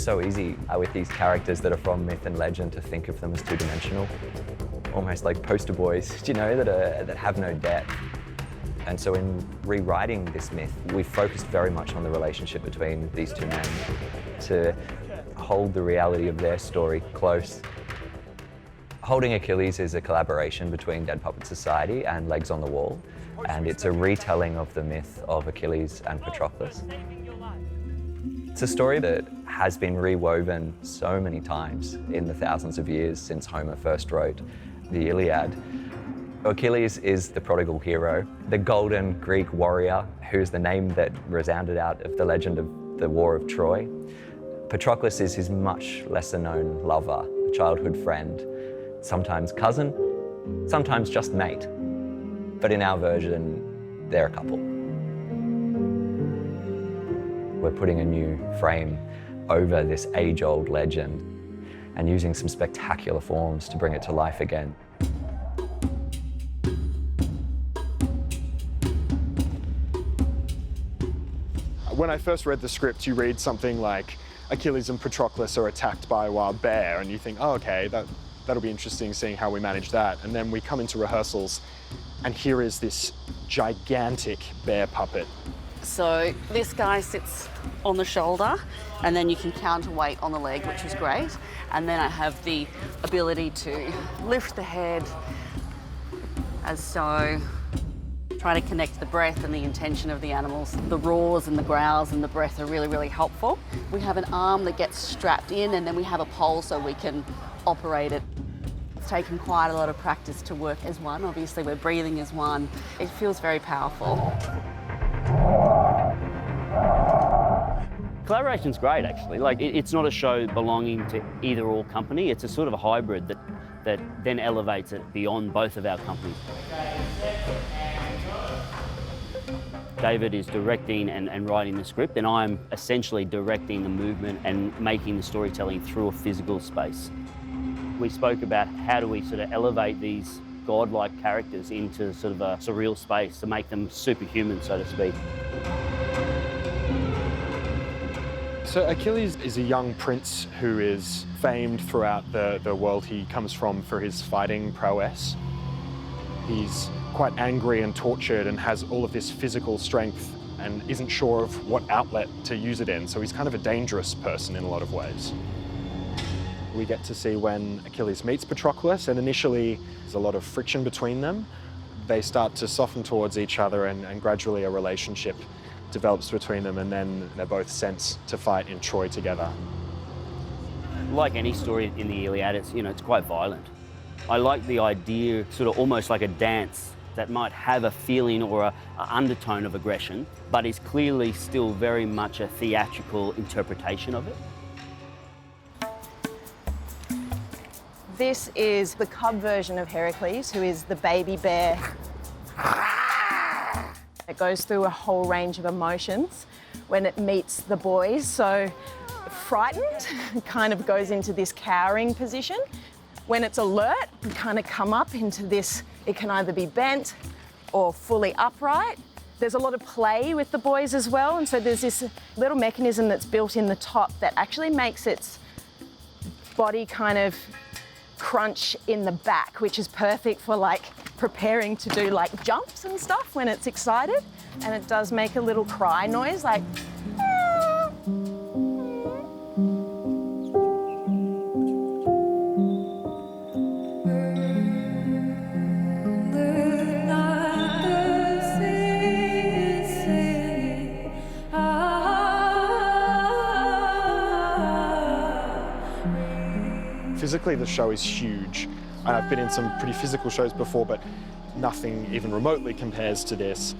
so easy with these characters that are from myth and legend to think of them as two-dimensional, almost like poster boys, you know, that have no depth. And so in rewriting this myth, we focused very much on the relationship between these two men to hold the reality of their story close. Holding Achilles is a collaboration between Dead Puppet Society and Legs on the Wall, and it's a retelling of the myth of Achilles and Patroclus. It's a story that has been rewoven so many times in the thousands of years since Homer first wrote the Iliad. Achilles is the prodigal hero, the golden Greek warrior who's the name that resounded out of the legend of the War of Troy. Patroclus is his much lesser known lover, a childhood friend, sometimes cousin, sometimes just mate. But in our version, they're a couple. We're putting a new frame over this age-old legend and using some spectacular forms to bring it to life again. When I first read the script, you read something like Achilles and Patroclus are attacked by a wild bear, and you think, oh, okay, that'll be interesting seeing how we manage that. And then we come into rehearsals, and here is this gigantic bear puppet. So this guy sits on the shoulder, and then you can counterweight on the leg, which is great. And then I have the ability to lift the head as so. Try to connect the breath and the intention of the animals. The roars and the growls and the breath are really, really helpful. We have an arm that gets strapped in, and then we have a pole so we can operate it. It's taken quite a lot of practice to work as one. Obviously, we're breathing as one. It feels very powerful. Collaboration's great, actually. Like, it's not a show belonging to either or company. It's a sort of a hybrid that then elevates it beyond both of our companies. David is directing and writing the script, and I'm essentially directing the movement and making the storytelling through a physical space. We spoke about how do we sort of elevate these godlike characters into sort of a surreal space to make them superhuman, so to speak. So Achilles is a young prince who is famed throughout the world he comes from for his fighting prowess. He's quite angry and tortured and has all of this physical strength and isn't sure of what outlet to use it in, so he's kind of a dangerous person in a lot of ways. We get to see when Achilles meets Patroclus, and initially there's a lot of friction between them. They start to soften towards each other, and gradually a relationship develops between them, and then they're both sent to fight in Troy together. Like any story in the Iliad, it's quite violent. I like the idea, sort of almost like a dance that might have a feeling or an undertone of aggression, but is clearly still very much a theatrical interpretation of it. This is the cub version of Heracles, who is the baby bear. It goes through a whole range of emotions when it meets the boys. So frightened, kind of goes into this cowering position. When it's alert, we kind of come up into this, it can either be bent or fully upright. There's a lot of play with the boys as well, and so there's this little mechanism that's built in the top that actually makes its body kind of crunch in the back, which is perfect for like preparing to do like jumps and stuff when it's excited. And it does make a little cry noise, like Physically, the show is huge. I've been in some pretty physical shows before, but nothing even remotely compares to this.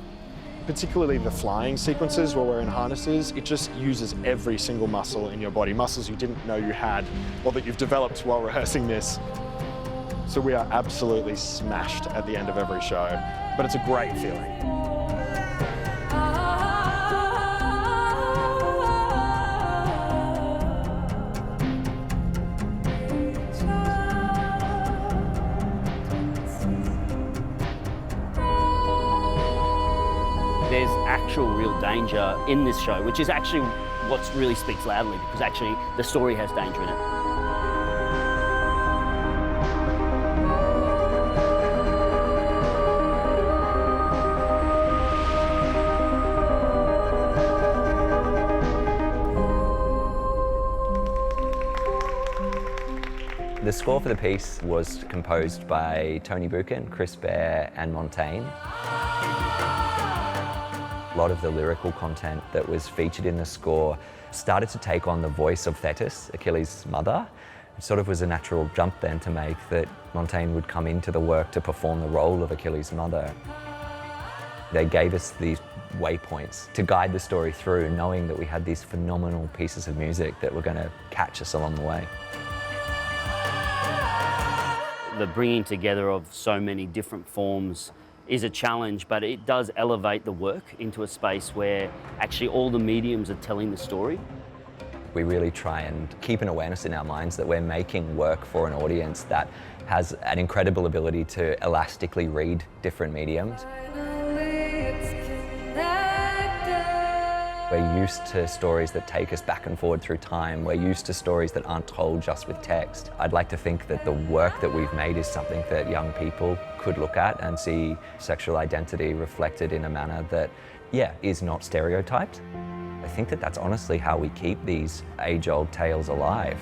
Particularly the flying sequences where we're in harnesses, it just uses every single muscle in your body, muscles you didn't know you had or that you've developed while rehearsing this. So we are absolutely smashed at the end of every show, but it's a great feeling. There's actual real danger in this show, which is actually what really speaks loudly, because actually the story has danger in it. The score for the piece was composed by Tony Buchan, Chris Bear and Montaigne. A lot of the lyrical content that was featured in the score started to take on the voice of Thetis, Achilles' mother. It sort of was a natural jump then to make that Montaigne would come into the work to perform the role of Achilles' mother. They gave us these waypoints to guide the story through, knowing that we had these phenomenal pieces of music that were going to catch us along the way. The bringing together of so many different forms is a challenge, but it does elevate the work into a space where actually all the mediums are telling the story. We really try and keep an awareness in our minds that we're making work for an audience that has an incredible ability to elastically read different mediums. We're used to stories that take us back and forward through time. We're used to stories that aren't told just with text. I'd like to think that the work that we've made is something that young people could look at and see sexual identity reflected in a manner that, yeah, is not stereotyped. I think that that's honestly how we keep these age-old tales alive.